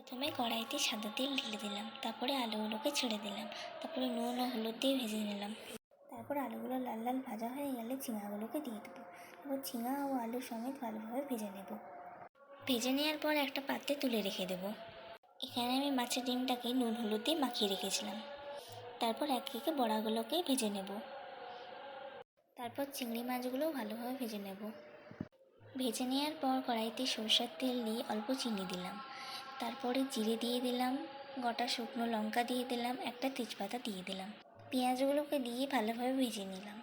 প্রথমে কড়াইতে সাদা তেল ঢেলে দিলাম, তারপরে আলুগুলোকে ছেড়ে দিলাম, তারপরে নুন ও হলুদ দিয়ে ভেজে নিলাম। তারপর আলুগুলো লাল লাল ভাজা হয়ে গেলে ঝিঙাগুলোকে দিয়ে দেবো। তারপর ঝিঙা ও আলু সমেত ভালোভাবে ভেজে নেব। ভেজে নেওয়ার পর একটা পাত্রে তুলে রেখে দেবো। এখানে আমি মাছের ডিমটাকে নুন হলুদ দিয়ে মাখিয়ে রেখেছিলাম। তারপর এক একে বড়াগুলোকে ভেজে নেব। তারপর চিংড়ি মাছগুলোও ভালোভাবে ভেজে নেব। ভেজে নেওয়ার পর কড়াইতে সরষের তেল দিয়ে অল্প চিনি দিলাম, তারপরে জিরে দিয়ে দিলাম, গোটা শুকনো লঙ্কা দিয়ে দিলাম, একটা তেজপাতা দিয়ে দিলাম। পেঁয়াজগুলোকে দিয়ে ভালোভাবে ভেজে নিলাম।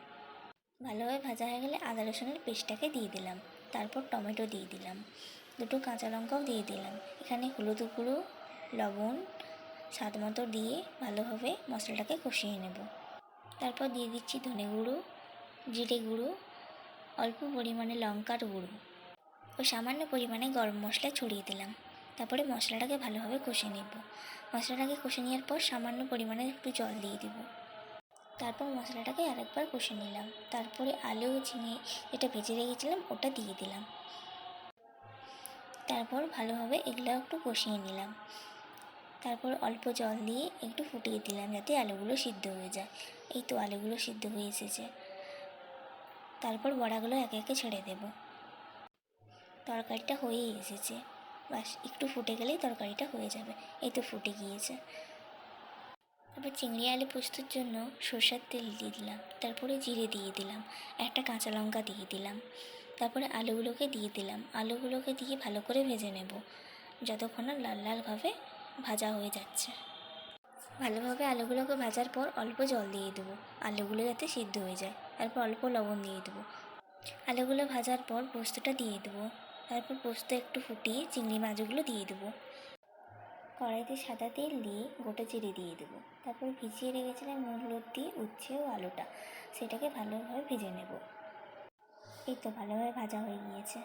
ভালোভাবে ভাজা হয়ে গেলে আদা রসুনের পেস্টটাকে দিয়ে দিলাম। তারপর টমেটো দিয়ে দিলাম, দুটো কাঁচা লঙ্কাও দিয়ে দিলাম। এখানে হলুদ গুঁড়ো, লবণ স্বাদ মতো দিয়ে ভালোভাবে মশলাটাকে কষিয়ে নেব। তারপর দিয়ে দিচ্ছি ধনে গুঁড়ো, জিরে গুঁড়ো, অল্প পরিমাণে লঙ্কার গুঁড়ো ও সামান্য পরিমাণে গরম মশলা ছড়িয়ে দিলাম। তারপরে মশলাটাকে ভালোভাবে কষে নেব। মশলাটাকে কষে নেওয়ার পর সামান্য পরিমাণে একটু জল দিয়ে দেব। তারপর মশলাটাকে আরেকবার কষে নিলাম। তারপরে আলু ও ঝিঙে যেটা ভেজে রেখেছিলাম ওটা দিয়ে দিলাম। তারপর ভালোভাবে এগুলো একটু কষিয়ে নিলাম। তারপর অল্প জল দিয়ে একটু ফুটিয়ে দিলাম যাতে আলুগুলো সিদ্ধ হয়ে যায়। এই তো আলুগুলো সিদ্ধ হয়ে এসেছে। তারপর বড়াগুলো একে একে ছেড়ে দেব। তরকারিটা হয়েই এসেছে, বাস একটু ফুটে গেলেই তরকারিটা হয়ে যাবে। এই তো ফুটে গিয়েছে। তারপর চিংড়ি আলু পোস্তর জন্য সরষের তেল দিয়ে দিলাম, তারপরে জিরে দিয়ে দিলাম, একটা কাঁচা লঙ্কা দিয়ে দিলাম, তারপরে আলুগুলোকে দিয়ে দিলাম। আলুগুলোকে দিয়ে ভালো করে ভেজে নেব যতক্ষণ না লাল লালভাবে ভাজা হয়ে যাচ্ছে। ভালোভাবে আলুগুলোকে ভাজার পর অল্প জল দিয়ে দেবো, আলুগুলো যাতে সিদ্ধ হয়ে যায়। তারপর অল্প লবণ দিয়ে দেবো। আলুগুলো ভাজার পর পোস্তটা দিয়ে দেবো। তারপর পোস্ত একটু ফুটিয়ে চিংড়ি মাছগুলো দিয়ে দেবো। কড়াইতে সাদা তেল দিয়ে গোটা জিরে দিয়ে দেবো। তারপর ভিজিয়ে রেখেছিলাম নুন হলুদ দিয়ে উচ্ছে ও আলুটা, সেটাকে ভালোভাবে ভেজে নেব। এই তো ভালোভাবে ভাজা হয়ে গিয়েছে।